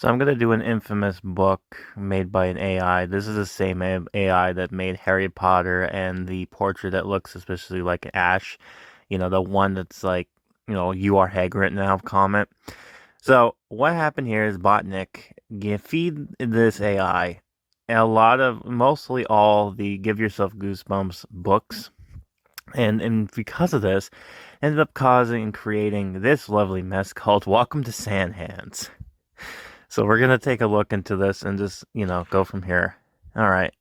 So I'm gonna do an infamous book made by an AI. This is the same AI that made Harry Potter and the portrait that looks suspiciously like Ash. The one that's like, you are Hagrid now comment. So what happened here is Botnik feed this AI mostly all the Give Yourself Goosebumps books. And because of this, ended up causing and creating this lovely mess called Welcome to Sandhands. So we're gonna take a look into this and just, go from here. All right.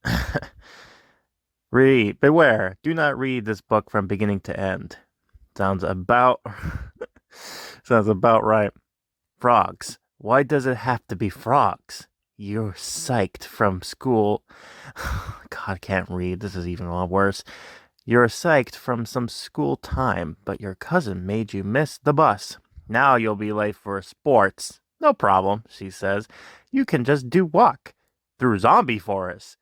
Beware. Do not read this book from beginning to end. Sounds about sounds about right. Frogs. Why does it have to be frogs? You're psyched from school. God, I can't read. This is even a lot worse. You're psyched from some school time, but your cousin made you miss the bus. Now you'll be late for sports. No problem, she says. You can just do walk through zombie forests.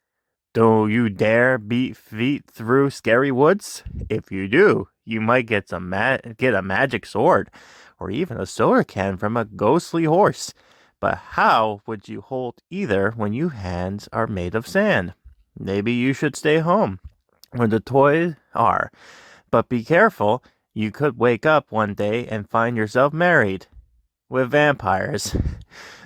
Don't you dare beat feet through scary woods. If you do, you might get get a magic sword, or even a soda can from a ghostly horse. But how would you hold either when your hands are made of sand? Maybe you should stay home where the toys are. But be careful, you could wake up one day and find yourself married with vampires.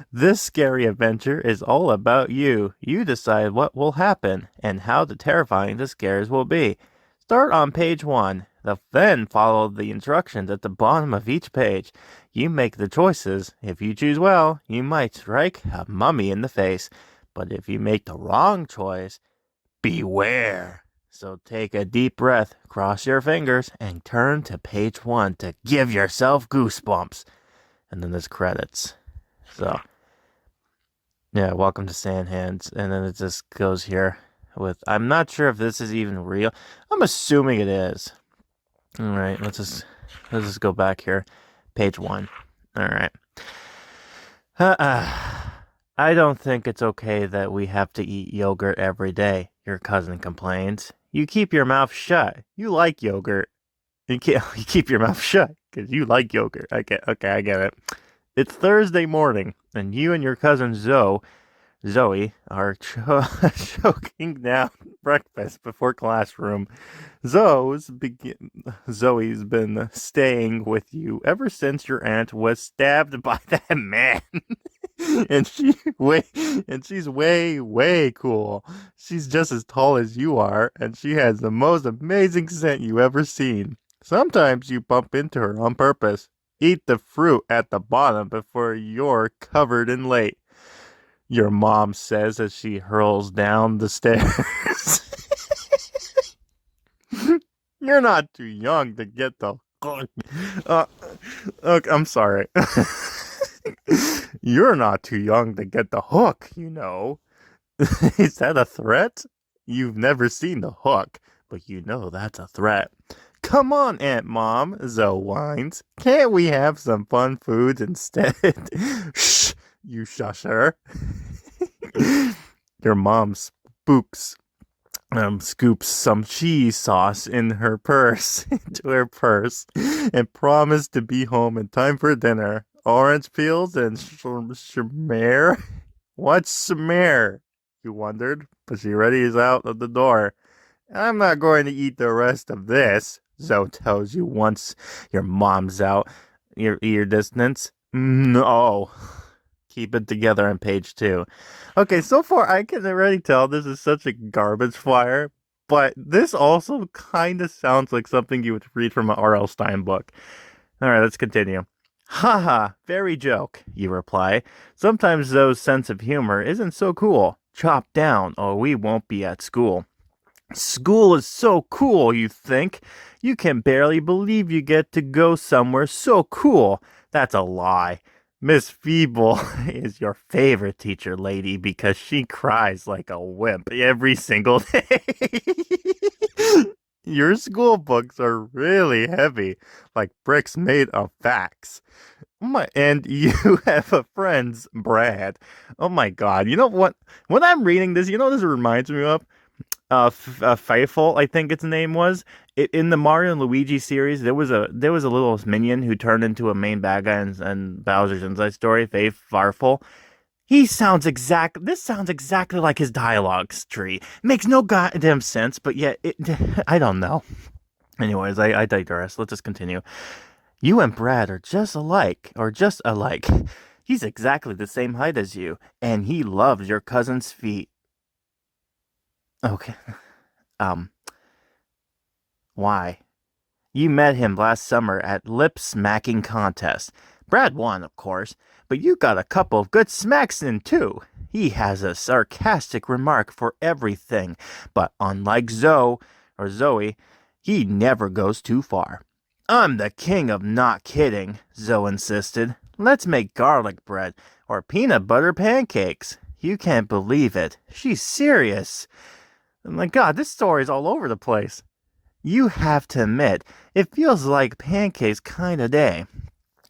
This scary adventure is all about you. You decide what will happen and how terrifying the scares will be. Start on page 1. Then follow the instructions at the bottom of each page. You make the choices. If you choose well, you might strike a mummy in the face. But if you make the wrong choice, beware. So take a deep breath, cross your fingers, and turn to page 1 to give yourself goosebumps. And then there's credits. So, yeah, welcome to Sandhands. And then it just goes here with, I'm not sure if this is even real. I'm assuming it is. All right, let's just go back here. Page 1. All right. I don't think it's okay that we have to eat yogurt every day, your cousin complains. You keep your mouth shut. You like yogurt. You keep your mouth shut because you like yogurt. Okay, I get it. It's Thursday morning, and you and your cousin Zoe, are choking down breakfast before classroom. Zoe's been staying with you ever since your aunt was stabbed by that man. and she's way cool. She's just as tall as you are, and she has the most amazing scent you ever seen. Sometimes you bump into her on purpose. Eat the fruit at the bottom before you're covered in late. Your mom says as she hurls down the stairs. You're not too young to get the look, I'm sorry. You're not too young to get the hook, you know. Is that a threat? You've never seen the hook, but you know that's a threat. Come on, Aunt Mom, Zoe whines. Can't we have some fun foods instead? Shh, you shush her. Your mom scoops some cheese sauce in her purse, into her purse, and promised to be home in time for dinner. Orange peels and shamere? What's shamere? You wondered, but she already is out of the door. I'm not going to eat the rest of this, Zoe tells you once your mom's out your ear distance. No. Keep it together on page 2. Okay, so far I can already tell this is such a garbage fire, but this also kind of sounds like something you would read from an R.L. Stine book. Alright, let's continue. Haha, very joke, you reply. Sometimes Zoe's sense of humor isn't so cool. Chop down, or we won't be at school. School is so cool, you think. You can barely believe you get to go somewhere so cool. That's a lie. Miss Feeble is your favorite teacher, lady, because she cries like a wimp every single day. Your school books are really heavy, like bricks made of facts. And you have a friend's Brad. Oh my God! You know what? When I'm reading this, you know what this reminds me of? Faithful, I think its name was. In the Mario and Luigi series, there was a little minion who turned into a main bad guy in Bowser's Inside Story, Faith Farful. This sounds exactly like his dialogue tree. Makes no goddamn sense, but yet, I don't know. Anyways, I digress. Let's just continue. You and Brad are just alike. He's exactly the same height as you, and he loves your cousin's feet. Okay, um, why? You met him last summer at lip smacking contest. Brad won, of course, but you got a couple of good smacks in too. He has a sarcastic remark for everything, but unlike Zoe, he never goes too far. I'm the king of not kidding, Zoe insisted. Let's make garlic bread or peanut butter pancakes. You can't believe it. She's serious. Oh my God, this story's all over the place. You have to admit, it feels like pancakes kind of day.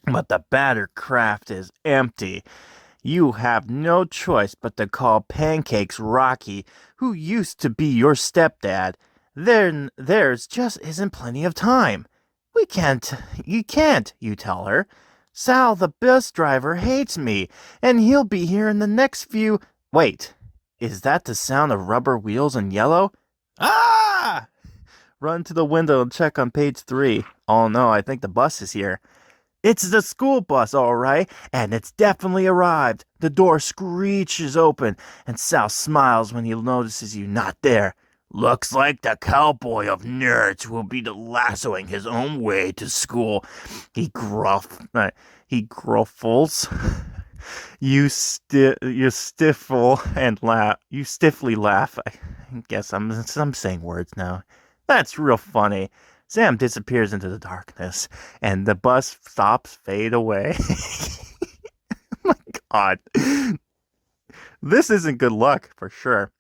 But the batter craft is empty. You have no choice but to call pancakes Rocky, who used to be your stepdad. Then there's just isn't plenty of time. You can't, you tell her. Sal, the bus driver, hates me, and he'll be here in the next few. Wait, is that the sound of rubber wheels in yellow? Ah! Run to the window and check on page 3. Oh no, I think the bus is here. It's the school bus, all right, and it's definitely arrived. The door screeches open, and Sal smiles when he notices you not there. Looks like the cowboy of nerds will be lassoing his own way to school. He gruffles. You stiffle and laugh. You stiffly laugh. I guess I'm saying words now. That's real funny. Sam disappears into the darkness, and the bus stops fade away. Oh my God. This isn't good luck, for sure.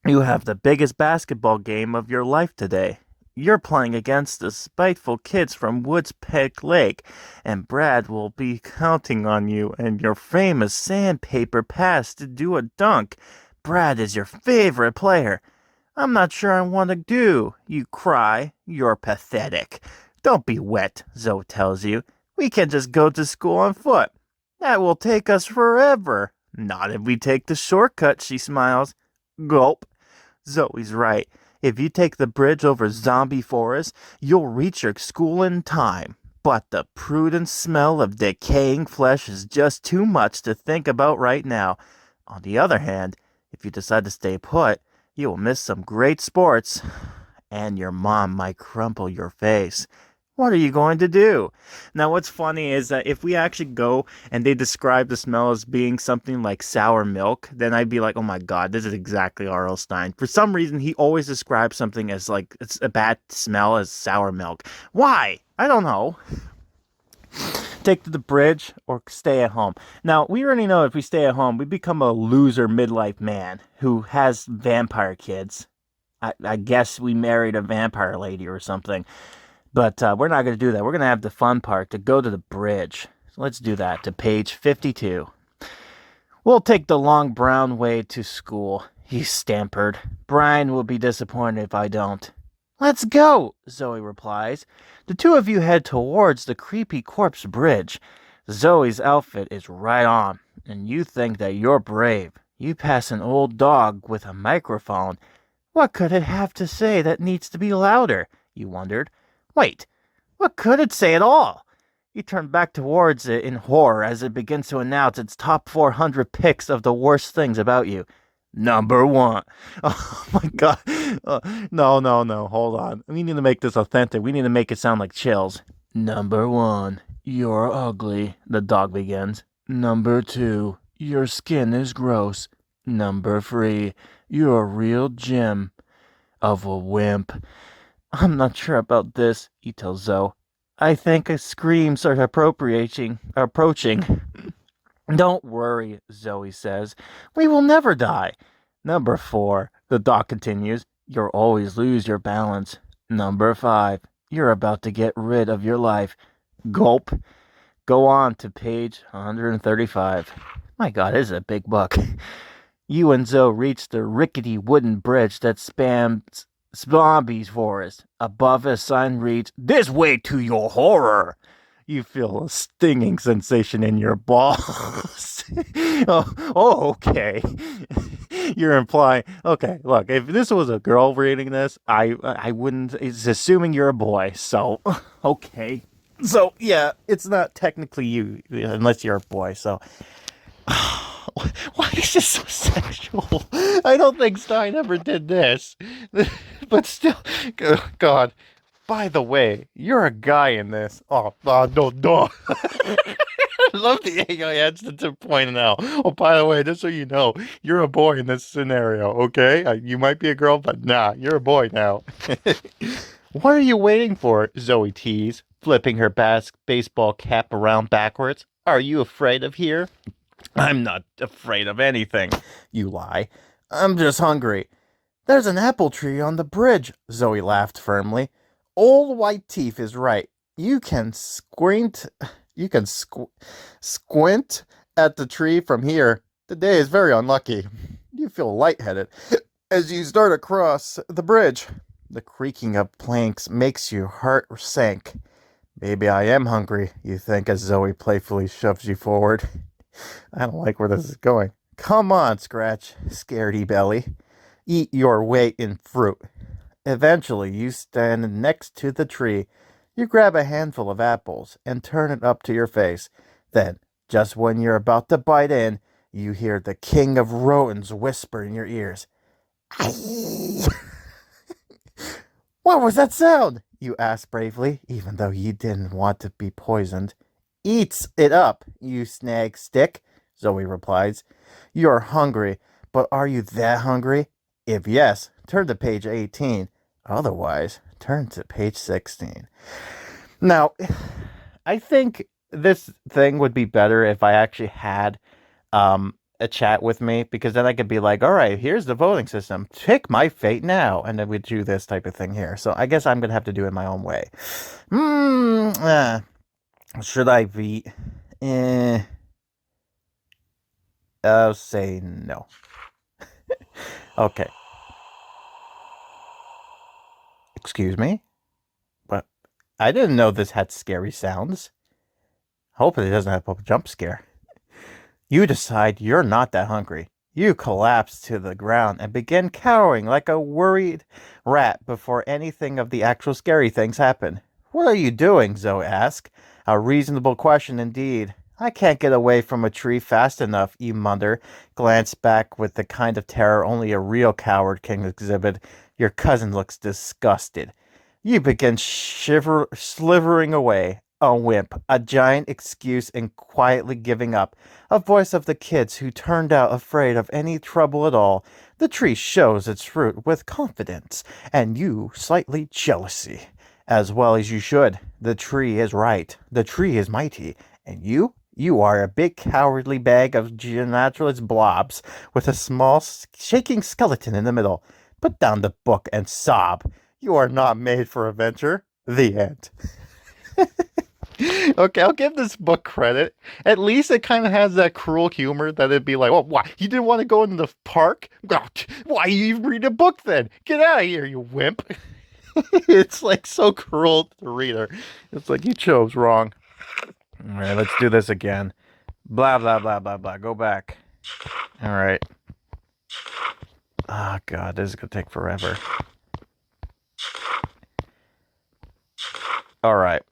You have the biggest basketball game of your life today. You're playing against the spiteful kids from Woods Peg Lake, and Brad will be counting on you and your famous sandpaper pass to do a dunk. Brad is your favorite player. I'm not sure I want to do. You cry. You're pathetic. Don't be wet, Zoe tells you. We can just go to school on foot. That will take us forever. Not if we take the shortcut, she smiles. Gulp. Zoe's right. If you take the bridge over Zombie Forest, you'll reach your school in time. But the prudent smell of decaying flesh is just too much to think about right now. On the other hand, if you decide to stay put, you will miss some great sports, and your mom might crumple your face. What are you going to do? Now, what's funny is that if we actually go and they describe the smell as being something like sour milk, then I'd be like, oh my God, this is exactly R.L. Stine. For some reason, he always describes something as like it's a bad smell as sour milk. Why? I don't know. Take to the bridge or stay at home. Now, we already know if we stay at home, we become a loser midlife man who has vampire kids. I guess we married a vampire lady or something. But we're not going to do that. We're going to have the fun part to go to the bridge. So let's do that to page 52. We'll take the long brown way to school, he stammered. Brian will be disappointed if I don't. Let's go, Zoe replies. The two of you head towards the creepy corpse bridge. Zoe's outfit is right on, and you think that you're brave. You pass an old dog with a microphone. What could it have to say that needs to be louder? You wondered. Wait, what could it say at all? You turn back towards it in horror as it begins to announce its top 400 picks of the worst things about you. Number 1. Oh my God. No. Hold on. We need to make this authentic. We need to make it sound like Chills. Number 1. You're ugly, the dog begins. Number 2. Your skin is gross. Number 3. You're a real gem of a wimp. I'm not sure about this, he tells Zoe. I think screams are approaching. Don't worry, Zoe says. We will never die. Number 4, the dog continues. You'll always lose your balance. Number 5, you're about to get rid of your life. Gulp. Go on to page 135. My God, this is a big book. You and Zoe reach the rickety wooden bridge that spans Zombies Forest. Above a sign reads, This way to your horror. You feel a stinging sensation in your balls. Okay. You're implying, okay, look, if this was a girl reading this, I wouldn't, it's assuming you're a boy, so, okay. So, yeah, it's not technically you, unless you're a boy, so. Why is this so sexual? I don't think Stein ever did this. But still, God. By the way, you're a guy in this. Oh, no. I love the AI Instant pointing out. Oh, by the way, just so you know, you're a boy in this scenario, okay? You might be a girl, but nah, you're a boy now. What are you waiting for? Zoe teased, flipping her baseball cap around backwards. Are you afraid of here? I'm not afraid of anything, you lie. I'm just hungry. There's an apple tree on the bridge, Zoe laughed firmly. Old White Teeth is right. You can squint at the tree from here. The day is very unlucky. You feel lightheaded as you start across the bridge. The creaking of planks makes your heart sink. Maybe I am hungry, you think, as Zoe playfully shoves you forward. I don't like where this is going. Come on, Scratch, scaredy belly. Eat your weight in fruit. Eventually, you stand next to the tree. You grab a handful of apples and turn it up to your face. Then, just when you're about to bite in, you hear the king of rodents whisper in your ears. What was that sound? You asked bravely, even though you didn't want to be poisoned. Eats it up, you snag stick, Zoe replies. You're hungry, but are you that hungry? If yes, turn to page 18. Otherwise, turn to page 16. Now, I think this thing would be better if I actually had a chat with me, because then I could be like, all right, here's the voting system. Pick my fate now. And then we'd do this type of thing here. So I guess I'm going to have to do it my own way. Should I be... I'll say no. Okay. Excuse me? But I didn't know this had scary sounds. Hopefully it doesn't have a jump scare. You decide you're not that hungry. You collapse to the ground and begin cowering like a worried rat before anything of the actual scary things happen. What are you doing? Zoe asked. A reasonable question indeed. I can't get away from a tree fast enough, you mutter. Glance back with the kind of terror only a real coward can exhibit. Your cousin looks disgusted. You begin slithering away. A wimp, a giant excuse in quietly giving up. A voice of the kids who turned out afraid of any trouble at all. The tree shows its fruit with confidence, and you slightly jealousy. As well as you should. The tree is right. The tree is mighty. And you? You are a big cowardly bag of geonaturalist blobs with a small shaking skeleton in the middle. Put down the book and sob. You are not made for adventure. The end. Okay, I'll give this book credit. At least it kind of has that cruel humor that it'd be like, oh, why? You didn't want to go in the park? Why you even read a book then? Get out of here, you wimp. It's like so cruel to the reader. It's like you chose wrong. All right, let's do this again. Blah, blah, blah, blah, blah. Go back. All right. Oh, God, this is going to take forever. All right.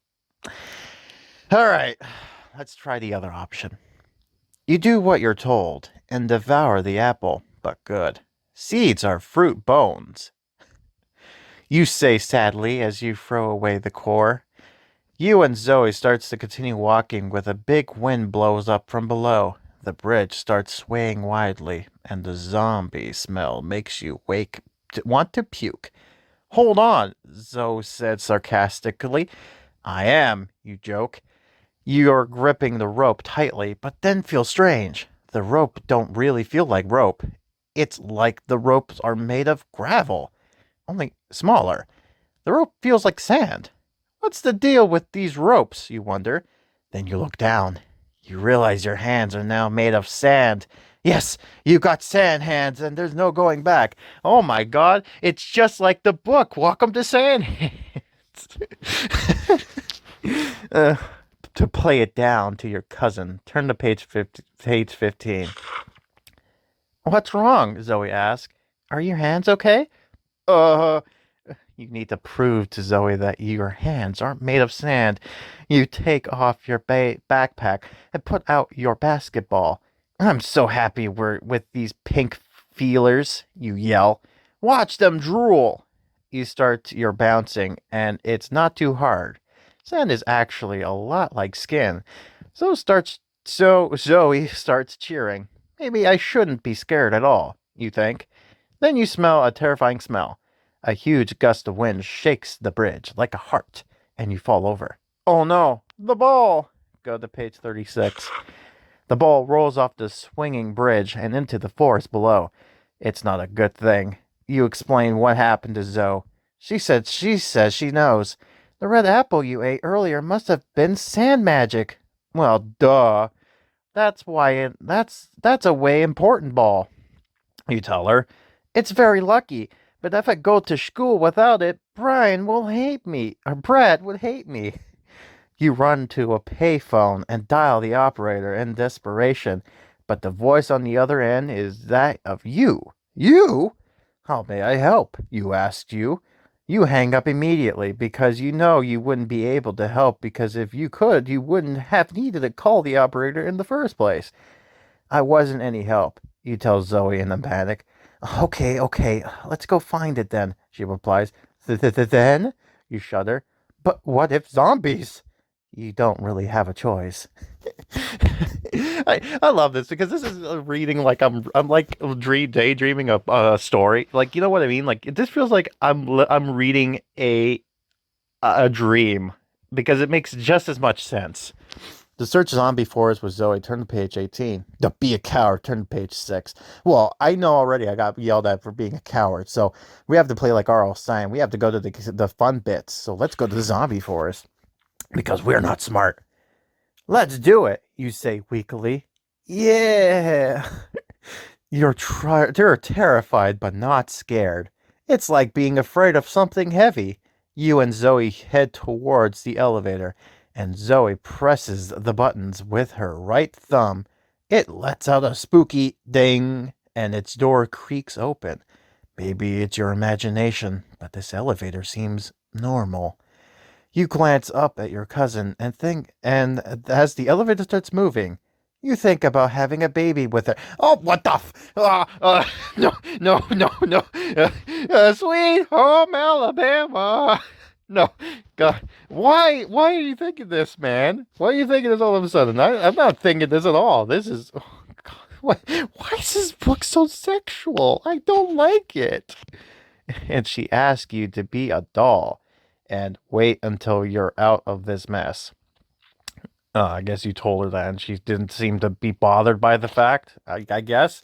All right. Let's try the other option. You do what you're told and devour the apple, but good. Seeds are fruit bones. You say sadly as you throw away the core. You and Zoe starts to continue walking with a big wind blows up from below. The bridge starts swaying widely, and the zombie smell makes you want to puke. Hold on, Zoe said sarcastically. I am, you joke. You're gripping the rope tightly, but then feel strange. The rope don't really feel like rope. It's like the ropes are made of gravel, only smaller. The rope feels like sand. What's the deal with these ropes, you wonder? Then you look down. You realize your hands are now made of sand. Yes, you got sand hands and there's no going back. Oh my God, it's just like the book, Welcome to Sand Hands. to play it down to your cousin. Turn to page 15. What's wrong? Zoe asked. Are your hands okay? Uh, you need to prove to Zoe that your hands aren't made of sand. You take off your backpack and put out your basketball. I'm so happy we're with these pink feelers, you yell. Watch them drool. You start your bouncing, and it's not too hard. Sand is actually a lot like skin. So Zoe starts cheering. Maybe I shouldn't be scared at all, you think. Then you smell a terrifying smell. A huge gust of wind shakes the bridge like a heart, and you fall over. Oh no, the ball! Go to page 36. The ball rolls off the swinging bridge and into the forest below. It's not a good thing. You explain what happened to Zoe. She says she knows. The red apple you ate earlier must have been sand magic. Well, duh. That's a way important ball. You tell her. It's very lucky, but if I go to school without it, Brian will hate me, or Brad would hate me. You run to a payphone and dial the operator in desperation, but the voice on the other end is that of you. You? How may I help? You asked you. You hang up immediately because you know you wouldn't be able to help because if you could, you wouldn't have needed to call the operator in the first place. I wasn't any help, you tell Zoe in a panic. Okay, let's go find it then, she replies. Then? You shudder. But what if zombies? You don't really have a choice. I love this because this is a reading like I'm like daydreaming a story. Like, you know what I mean? Like, this feels like I'm reading a dream because it makes just as much sense. The search zombie forest with Zoe. Turn to page 18. Don't be a coward. Turn to page 6. Well, I know already I got yelled at for being a coward, so we have to play like R.L. Stein. We have to go to the fun bits. So let's go to the zombie forest because we're not smart. Let's do it, you say weakly. Yeah. You're terrified but not scared. It's like being afraid of something heavy. You and Zoe head towards the elevator, and Zoe presses the buttons with her right thumb. It lets out a spooky ding, and its door creaks open. Maybe it's your imagination, but this elevator seems normal. You glance up at your cousin and as the elevator starts moving, you think about having a baby with her. Oh, what the no. Sweet home Alabama. No, God, why are you thinking this, man? Why are you thinking this all of a sudden? I'm not thinking this at all. This is, oh, God, why is this book so sexual? I don't like it. And she asks you to be a doll and wait until you're out of this mess. I guess you told her that, and she didn't seem to be bothered by the fact, I guess.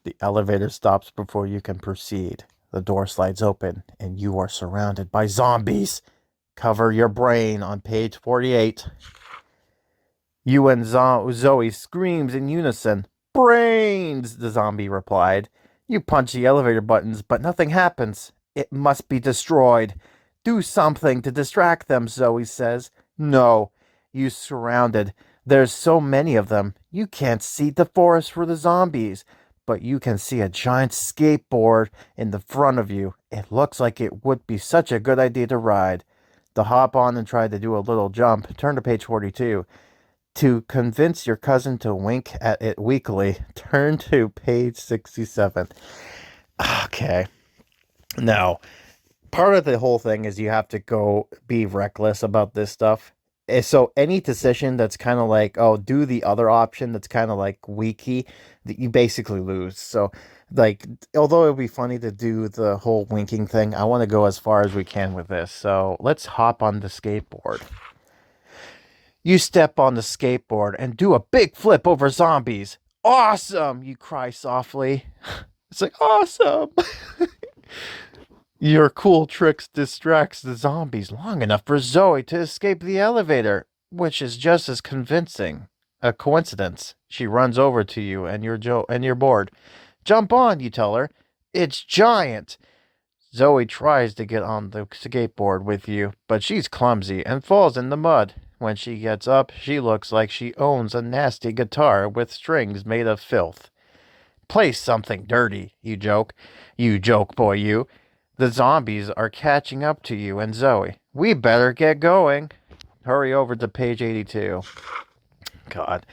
The elevator stops before you can proceed. The door slides open, and you are surrounded by zombies. Cover your brain on page 48. You and Zoe screams in unison. Brains, the zombie replied. You punch the elevator buttons, but nothing happens. It must be destroyed. Do something to distract them, Zoe says. No, you surrounded. There's so many of them. You can't see the forest for the zombies, but you can see a giant skateboard in the front of you. It looks like it would be such a good idea to ride. To hop on and try to do a little jump, turn to page 42. To convince your cousin to wink at it weakly, turn to page 67. Okay. Now, part of the whole thing is you have to go be reckless about this stuff. So any decision that's kind of like, oh, do the other option that's kind of like weaky, you basically lose. So, like, although it would be funny to do the whole winking thing, I want to go as far as we can with this. So let's hop on the skateboard. You step on the skateboard and do a big flip over zombies. Awesome! You cry softly. It's like, awesome! Your cool tricks distracts the zombies long enough for Zoe to escape the elevator, which is just as convincing. A coincidence. She runs over to you and you're bored. Jump on, you tell her. It's giant. Zoe tries to get on the skateboard with you, but she's clumsy and falls in the mud. When she gets up, she looks like she owns a nasty guitar with strings made of filth. Play something dirty, you joke. You joke, boy, you. The zombies are catching up to you and Zoe. We better get going. Hurry over to page 82. God.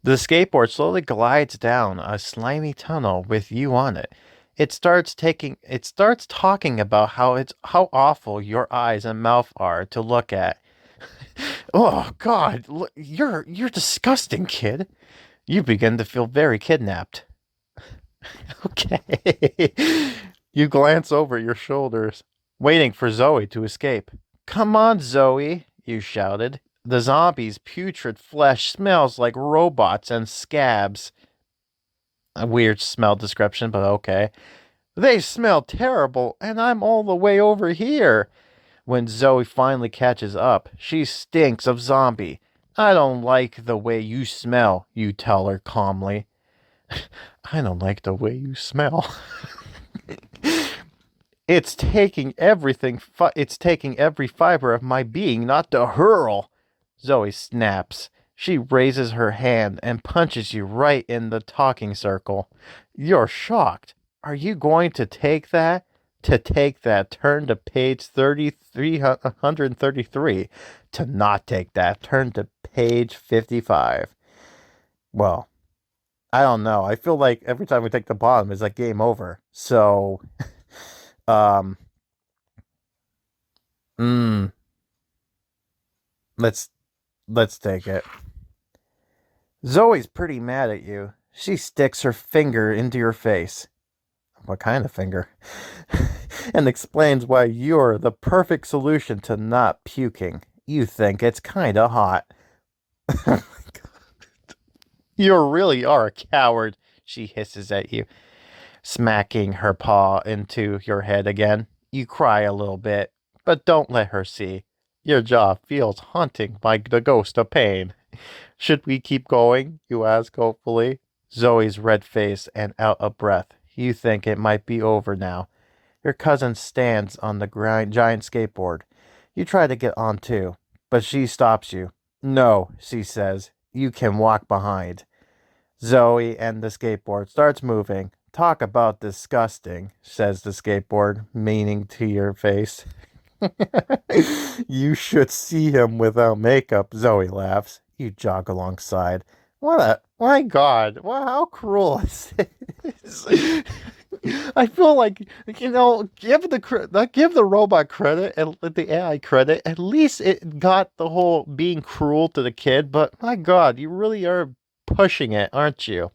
The skateboard slowly glides down a slimy tunnel with you on it. It starts talking about how awful your eyes and mouth are to look at. Oh God, you're disgusting, kid. You begin to feel very kidnapped. Okay. You glance over your shoulders, waiting for Zoe to escape. Come on, Zoe, you shouted. The zombie's putrid flesh smells like robots and scabs. A weird smell description, but okay. They smell terrible, and I'm all the way over here. When Zoe finally catches up, she stinks of zombie. I don't like the way you smell, you tell her calmly. I don't like the way you smell. It's taking everything. It's taking every fiber of my being not to hurl. Zoe snaps. She raises her hand and punches you right in the talking circle. You're shocked. Are you going to take that? To take that, turn to page 333. To not take that, turn to page 55. Well, I don't know. I feel like every time we take the bottom, it's like game over. So, um, mm, let's take it. Zoe's pretty mad at you. She sticks her finger into your face. What kind of finger? And explains why you're the perfect solution to not puking. You think it's kinda hot. You really are a coward, she hisses at you, smacking her paw into your head again. You cry a little bit, but don't let her see. Your jaw feels haunting like the ghost of pain. Should we keep going? You ask hopefully. Zoe's red face and out of breath. You think it might be over now. Your cousin stands on the giant skateboard. You try to get on too, but she stops you. No, she says. You can walk behind. Zoe and the skateboard starts moving. Talk about disgusting, says the skateboard, meaning to your face. You should see him without makeup, Zoe laughs. You jog alongside. My God, how cruel is this? I feel like, give the robot credit and the AI credit. At least it got the whole being cruel to the kid, but my God, you really are pushing it, aren't you?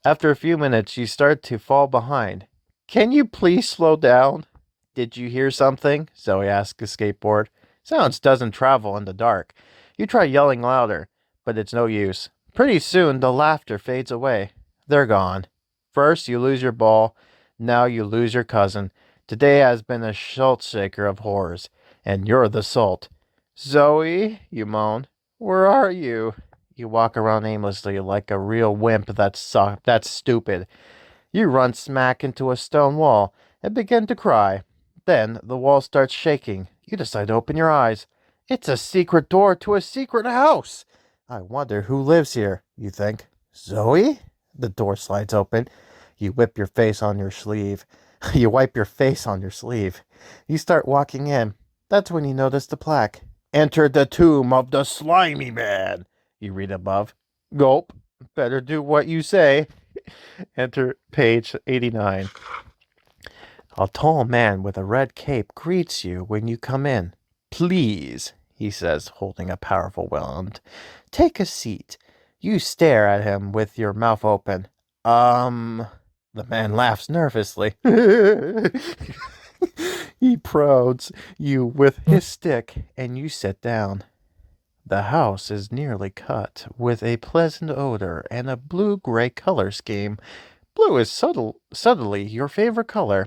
After a few minutes, you start to fall behind. Can you please slow down? Did you hear something? Zoe asks the skateboard. Sounds doesn't travel in the dark. You try yelling louder, but it's no use. Pretty soon, the laughter fades away. They're gone. First, you lose your ball. Now you lose your cousin. Today has been a salt shaker of horrors, and you're the salt. Zoe, you moan. Where are you? You walk around aimlessly like a real wimp that's stupid. You run smack into a stone wall and begin to cry. Then the wall starts shaking. You decide to open your eyes. It's a secret door to a secret house. I wonder who lives here, you think. Zoe? The door slides open. You whip your face on your sleeve. You wipe your face on your sleeve. You start walking in. That's when you notice the plaque. Enter the tomb of the slimy man. You read above. Gulp. Better do what you say. Enter page 89. A tall man with a red cape greets you when you come in. Please, he says, holding a powerful wand. Take a seat. You stare at him with your mouth open. The man laughs nervously. He prods you with his stick, and you sit down. The house is nearly cut, with a pleasant odor and a blue-gray color scheme. Blue is subtly your favorite color.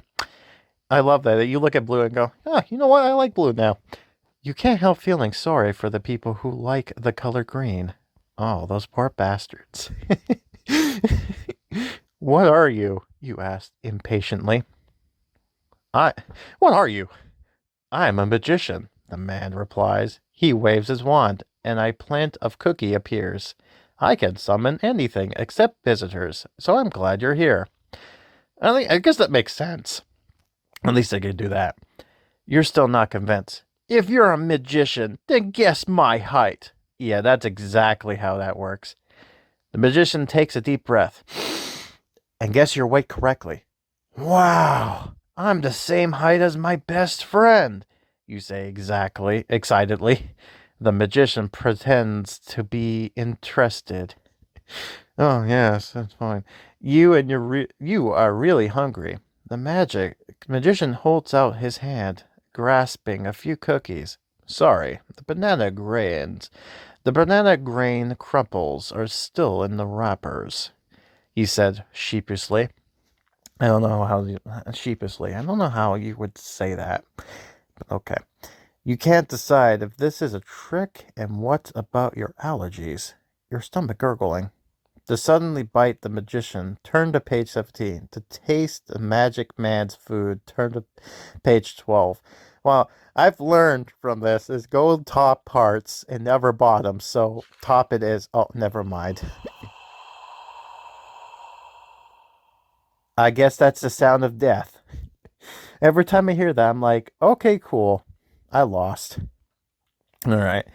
I love that you look at blue and go, you know what? I like blue now. You can't help feeling sorry for the people who like the color green. Oh, those poor bastards. What are you? You asked impatiently. What are you? I'm a magician, the man replies. He waves his wand, and a plant of cookie appears. I can summon anything except visitors, so I'm glad you're here. I guess that makes sense. At least I could do that. You're still not convinced. If you're a magician, then guess my height. Yeah, that's exactly how that works. The magician takes a deep breath. And guess your weight correctly. Wow, I'm the same height as my best friend, you say excitedly. The magician pretends to be interested. Oh, yes, that's fine. You are really hungry. The magician holds out his hand, grasping a few cookies. Sorry, the banana grain crumples are still in the wrappers, he said sheepishly. I don't know how sheepishly. I don't know how you would say that. But okay. You can't decide if this is a trick, and what about your allergies? Your stomach gurgling. To suddenly bite the magician, turn to page 17. To taste the magic man's food, turn to page 12. Well, I've learned from this is go top parts and never bottom. So top it is. Oh, never mind. I guess that's the sound of death. Every time I hear that, I'm like, okay, cool. I lost. All right.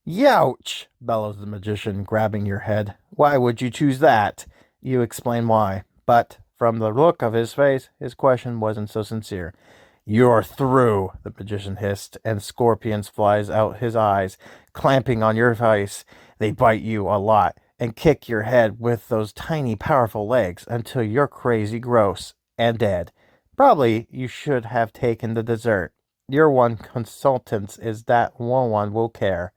Youch, bellows the magician, grabbing your head. Why would you choose that? You explain why. But from the look of his face, his question wasn't so sincere. You're through, the magician hissed, and scorpions flies out his eyes, clamping on your face. They bite you a lot and kick your head with those tiny, powerful legs until you're crazy gross and dead. Probably you should have taken the dessert. Your one consultants is that no one will care.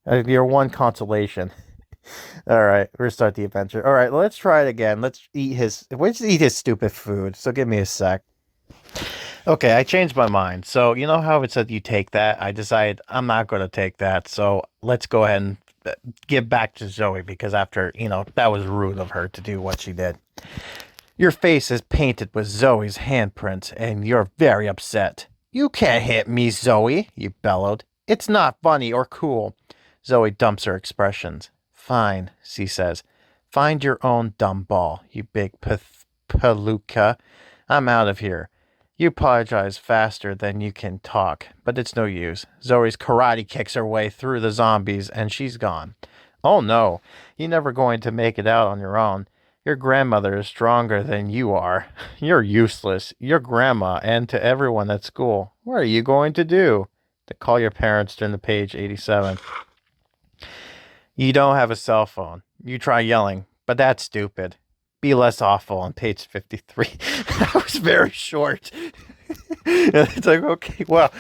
Your one consolation. All right, restart the adventure. All right, let's try it again. Let's eat his stupid food. So give me a sec. Okay, I changed my mind. So you know how it said you take that? I decided I'm not going to take that. So let's go ahead and give back to Zoe because after that was rude of her to do what she did. Your face is painted with Zoe's handprint, and you're very upset. You can't hit me, Zoe, you bellowed. It's not funny or cool. Zoe dumps her expressions. Fine, she says. Find your own dumb ball, you big palooka. I'm out of here. You apologize faster than you can talk, but it's no use. Zoe's karate kicks her way through the zombies, and she's gone. Oh no, you're never going to make it out on your own. Your grandmother is stronger than you are. You're useless. Your grandma and to everyone at school. What are you going to do? To call your parents during the page 87. You don't have a cell phone. You try yelling, but that's stupid. Be less awful on page 53. That was very short. It's like, okay, well,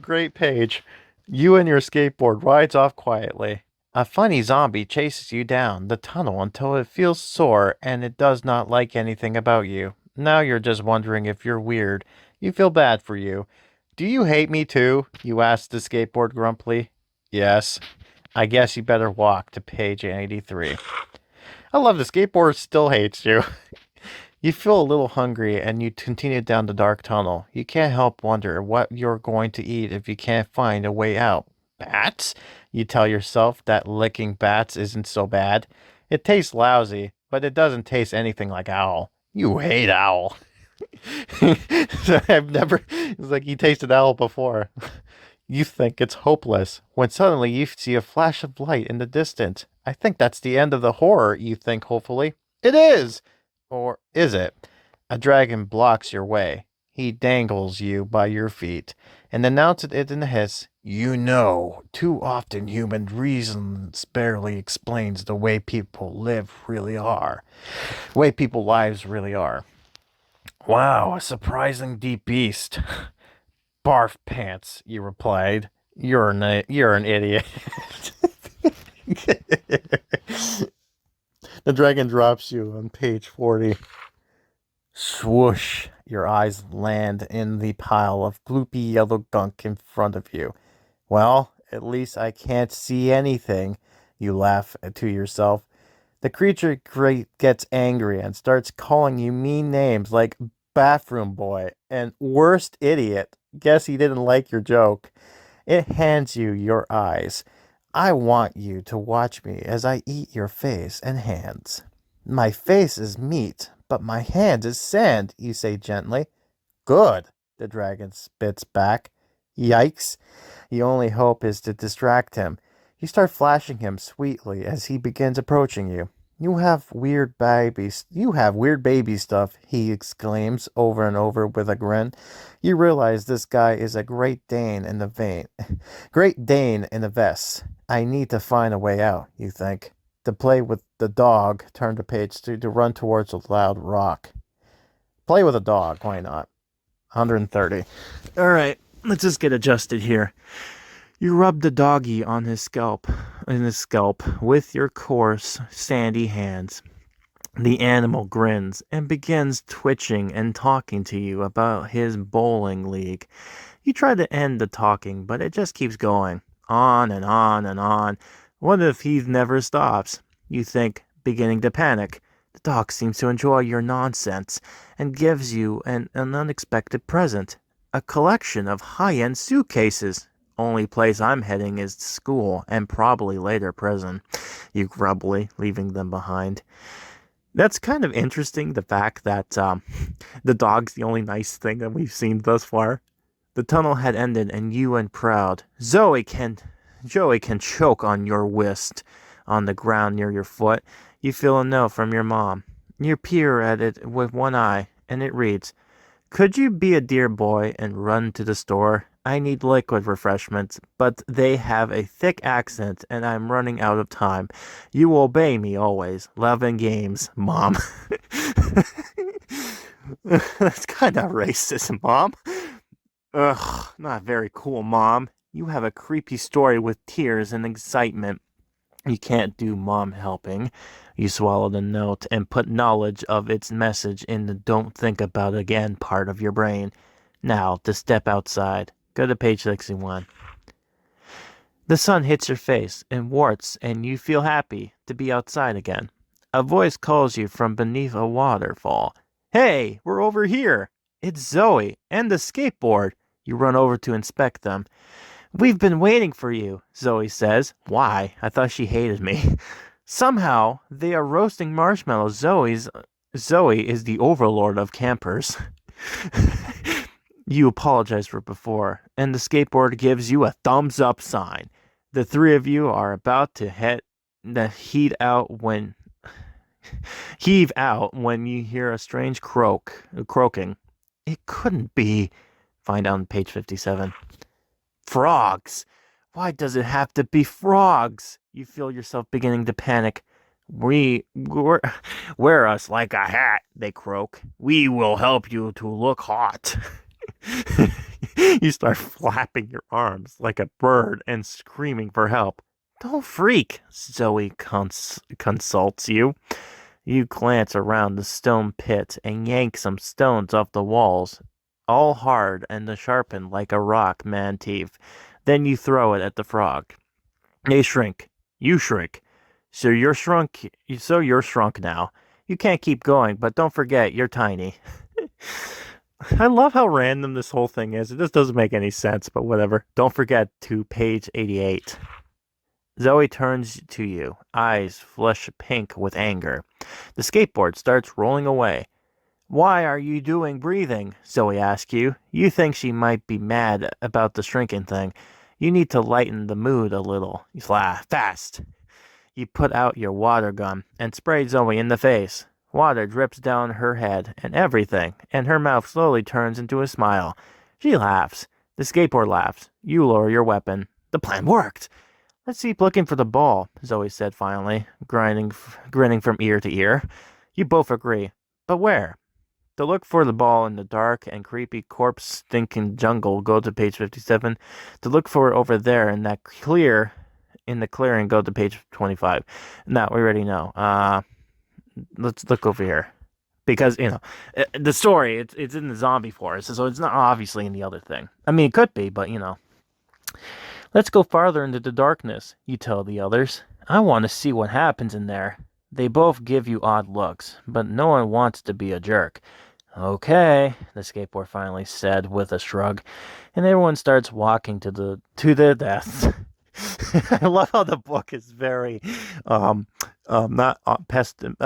great page. You and your skateboard rides off quietly. A funny zombie chases you down the tunnel until it feels sore and it does not like anything about you. Now you're just wondering if you're weird. You feel bad for you. Do you hate me too? You asked the skateboard grumpily. Yes. I guess you better walk to page 83. I love the skateboard still hates you. You feel a little hungry and you continue down the dark tunnel. You can't help wonder what you're going to eat if you can't find a way out. Bats? You tell yourself that licking bats isn't so bad. It tastes lousy, but it doesn't taste anything like owl. You hate owl. It's like you tasted owl before. You think it's hopeless, when suddenly you see a flash of light in the distance. I think that's the end of the horror, you think hopefully. It is! Or is it? A dragon blocks your way. He dangles you by your feet, and announces it in a hiss. You know, too often human reason barely explains the way people live really are. Way people lives really are. Wow, a surprising deep beast. Barf pants, you replied. You're an idiot. The dragon drops you on page 40. Swoosh. Your eyes land in the pile of gloopy yellow gunk in front of you. Well, at least I can't see anything, you laugh to yourself. The creature gets angry and starts calling you mean names like bathroom boy and worst idiot. Guess he didn't like your joke. It hands you your eyes. I want you to watch me as I eat your face and hands. My face is meat, but my hand is sand, you say gently. Good, the dragon spits back. Yikes. Your only hope is to distract him. You start flashing him sweetly as he begins approaching you. You have weird baby stuff, he exclaims over and over with a grin. You realize this guy is a Great Dane in the Great Dane in the vest. I need to find a way out, you think. To play with the dog, turn the page to run towards a loud rock. Play with a dog, why not? 130. Alright, let's just get adjusted here. You rub the doggy on his scalp with your coarse, sandy hands. The animal grins and begins twitching and talking to you about his bowling league. You try to end the talking, but it just keeps going. On and on and on. What if he never stops? You think, beginning to panic. The dog seems to enjoy your nonsense and gives you an unexpected present. A collection of high-end suitcases. Only place I'm heading is school and probably later prison. You grumbly, leaving them behind. That's kind of interesting, the fact that the dog's the only nice thing that we've seen thus far. The tunnel had ended and you and proud. Joey can choke on your wrist on the ground near your foot. You feel a note from your mom. You peer at it with one eye, and it reads, Could you be a dear boy and run to the store? I need liquid refreshments, but they have a thick accent and I'm running out of time. You obey me always. Love and games, Mom. That's kind of racist, Mom. Ugh, not very cool, Mom. You have a creepy story with tears and excitement. You can't do Mom helping. You swallow the note and put knowledge of its message in the don't think about it again part of your brain. Now, to step outside. Go to page 61. The sun hits your face in warts and you feel happy to be outside again. A voice calls you from beneath a waterfall. Hey, we're over here. It's Zoe and the skateboard. You run over to inspect them. We've been waiting for you, Zoe says. Why? I thought she hated me. Somehow, they are roasting marshmallows. Zoe is the overlord of campers. You apologize for before, and the skateboard gives you a thumbs up sign. The three of you are about to heave out when you hear a strange croaking. It couldn't be. Find out on page 57. Frogs! Why does it have to be frogs? You feel yourself beginning to panic. Wear us like a hat, they croak. We will help you to look hot. You start flapping your arms like a bird and screaming for help. Don't freak, Zoe consults you. You glance around the stone pit and yank some stones off the walls, all hard and sharpened like a rock man teeth. Then you throw it at the frog. They shrink. You shrink. So you're shrunk now. You can't keep going, but don't forget, you're tiny. I love how random this whole thing is. It just doesn't make any sense, but whatever. Don't forget to page 88. Zoe turns to you, eyes flush pink with anger. The skateboard starts rolling away. Why are you doing breathing? Zoe asks you. You think she might be mad about the shrinking thing. You need to lighten the mood a little. You laugh fast. You put out your water gun and spray Zoe in the face. Water drips down her head and everything, and her mouth slowly turns into a smile. She laughs. The skateboard laughs. You lower your weapon. The plan worked. Let's keep looking for the ball, Zoe said finally, grinning from ear to ear. You both agree. But where? To look for the ball in the dark and creepy corpse-stinking jungle, go to page 57. To look for it over there in the clearing, go to page 25. Now, we already know. Let's look over here. Because, the story, it's in the zombie forest, so it's not obviously in the other thing. I mean, it could be, but, Let's go farther into the darkness, you tell the others. I want to see what happens in there. They both give you odd looks, but no one wants to be a jerk. Okay, the skateboard finally said with a shrug, and everyone starts walking to their deaths. I love how the book is very, um, not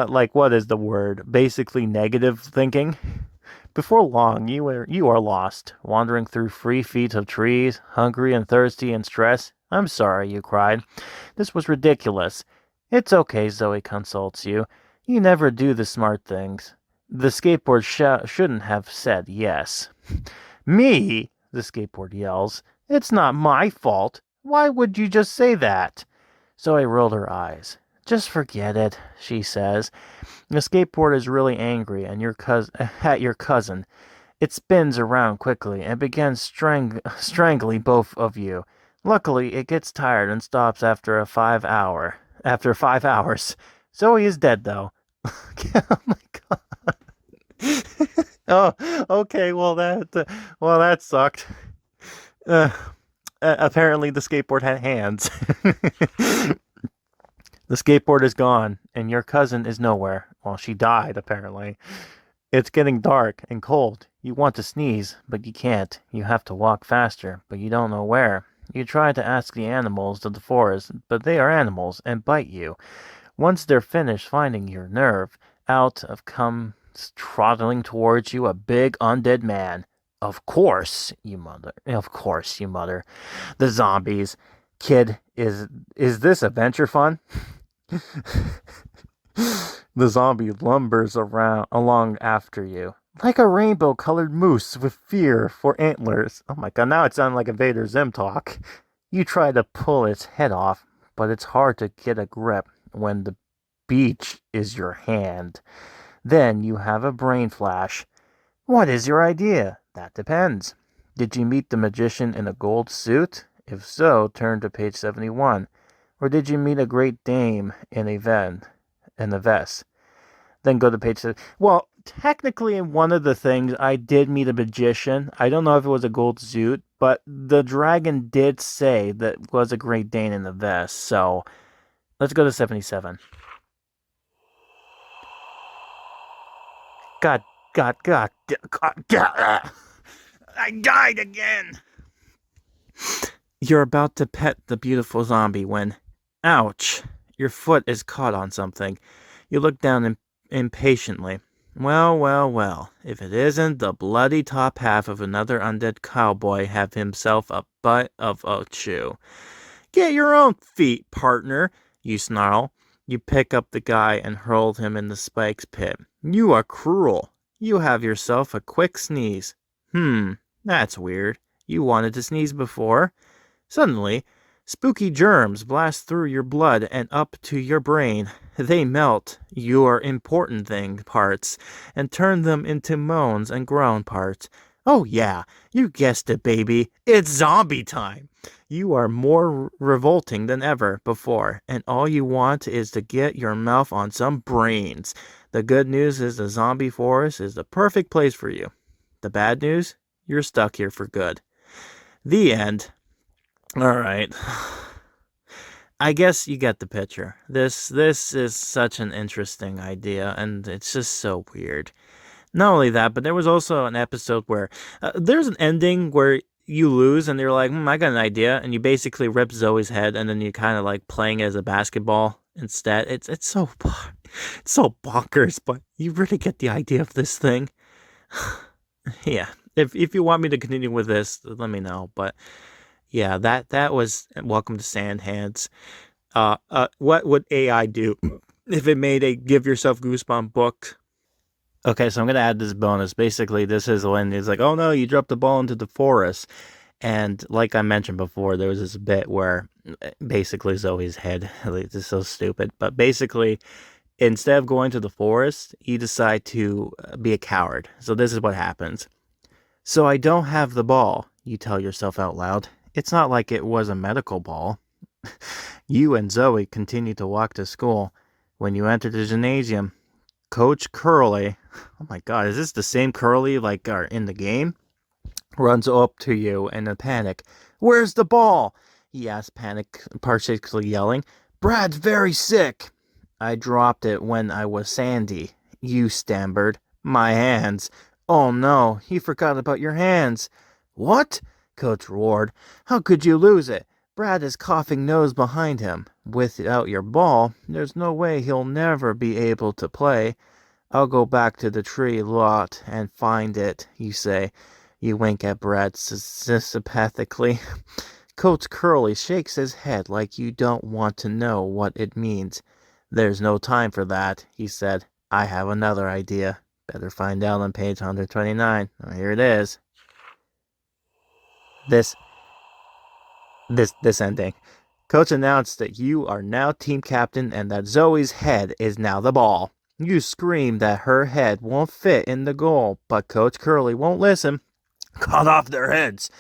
like what is the word? Basically negative thinking. Before long, you are lost, wandering through free feet of trees, hungry and thirsty and stressed. I'm sorry, you cried. This was ridiculous. It's okay, Zoe consults you. You never do the smart things. The skateboard shouldn't have said yes. Me? The skateboard yells. It's not my fault. Why would you just say that? Zoe rolled her eyes. Just forget it, she says. The skateboard is really angry at your cousin. It spins around quickly and begins strangling both of you. Luckily, it gets tired and stops after 5 hours. Zoe is dead, though. Oh my god. Oh, okay. Well, that sucked. Uh, apparently, the skateboard had hands. The skateboard is gone, and your cousin is nowhere. Well, she died, apparently. It's getting dark and cold. You want to sneeze, but you can't. You have to walk faster, but you don't know where. You try to ask the animals of the forest, but they are animals and bite you. Once they're finished finding your nerve, out of comes trotting towards you a big undead man. Of course, you mutter. Of course, you mutter. The zombies. Kid, is this adventure fun? The zombie lumbers along after you, like a rainbow-colored moose with fear for antlers. Oh my god, now it sounds like Invader Zim talk. You try to pull its head off, but it's hard to get a grip when the beach is your hand. Then you have a brain flash. What is your idea? That depends. Did you meet the magician in a gold suit? If so, turn to page 71. Or did you meet a great dame in a vest? Then go to page 7. Well, technically, in one of the things, I did meet a magician. I don't know if it was a gold suit, but the dragon did say that it was a great dane in the vest. So let's go to 77. God, God, God, God, God. I died again. You're about to pet the beautiful zombie when, ouch, your foot is caught on something. You look down impatiently. Well, well, well, if it isn't the bloody top half of another undead cowboy have himself a butt of a chew. Get your own feet, partner, you snarl. You pick up the guy and hurl him in the spikes pit. You are cruel. You have yourself a quick sneeze. That's weird. You wanted to sneeze before? Suddenly, spooky germs blast through your blood and up to your brain. They melt your important thing parts and turn them into moans and groan parts. Oh yeah, you guessed it, baby. It's zombie time. You are more revolting than ever before, and all you want is to get your mouth on some brains. The good news is the zombie forest is the perfect place for you. The bad news? You're stuck here for good. The end. All right. I guess you get the picture. This is such an interesting idea, and it's just so weird. Not only that, but there was also an episode where there's an ending where you lose, and you're like, I got an idea, and you basically rip Zoe's head, and then you kind of like playing it as a basketball instead. It's so bonkers, but you really get the idea of this thing. Yeah. If you want me to continue with this, let me know. But yeah, that was Welcome to Sand Hands. What would AI do if it made a Give Yourself Goosebump book? Okay, so I'm gonna add this bonus. Basically, this is when it's like, oh no, you dropped the ball into the forest, and like I mentioned before, there was this bit where basically Zoe's head. This is so stupid, but basically, instead of going to the forest, you decide to be a coward. So this is what happens. So I don't have the ball, you tell yourself out loud. It's not like it was a medical ball. You and Zoe continue to walk to school. When you enter the gymnasium, Coach Curly, oh my god, is this the same Curly like in the game? Runs up to you in a panic. Where's the ball? He asks, particularly yelling. Brad's very sick. I dropped it when I was Sandy. You stammered. My hands. Oh no, you forgot about your hands. What? Coach roared. How could you lose it? Brad is coughing nose behind him. Without your ball, there's no way he'll never be able to play. I'll go back to the tree lot and find it, you say. You wink at Brad sympathetically. Coach Curly shakes his head like you don't want to know what it means. There's no time for that, he said. I have another idea. Better find out on page 129. Oh, here it is. This this ending. Coach announced that you are now team captain and that Zoe's head is now the ball. You scream that her head won't fit in the goal, but Coach Curly won't listen. Cut off their heads,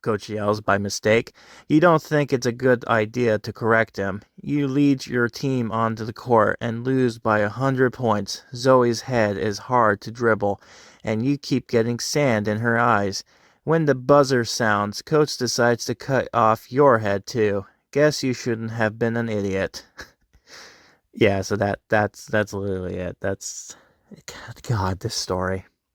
Coach yells by mistake. You don't think it's a good idea to correct him. You lead your team onto the court and lose by 100 points. Zoe's head is hard to dribble, and you keep getting sand in her eyes. When the buzzer sounds, Coach decides to cut off your head too. Guess you shouldn't have been an idiot. Yeah, so that's literally it. That's God, this story.